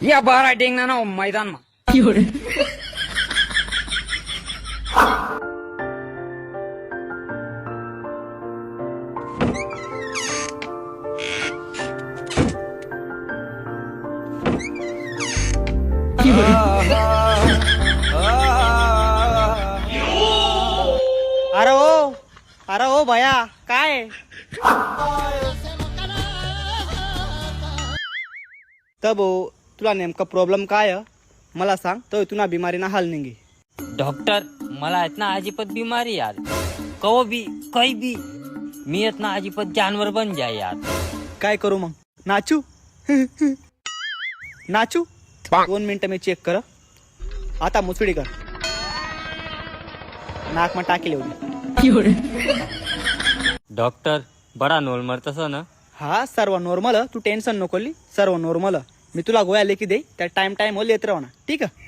या बारा टेंगना ना मैदानमा अरे ओ भया काय तब तुला नेमका प्रॉब्लेम काय आहे? मला सांग तो तुला बिमारीना हाल निघे. डॉक्टर मला आहेत ना अजिबात बिमारी यार, कहो भी काही भी मी आहेत ना अजिबात जानवर बन जाए यार. काय करू मग? नाचू नाचू 2 मिनिटं मी चेक कर. आता मुसडी कर, नाक में टाकी लेवली. डॉक्टर बडा नॉर्मल तसं ना? हा सर्व नॉर्मल, तू टेन्शन नको ली, सर्व नॉर्मल. मी तुला गोळ्या लेखी दे, त्या टाइम येत राहू ना, ठीक आहे?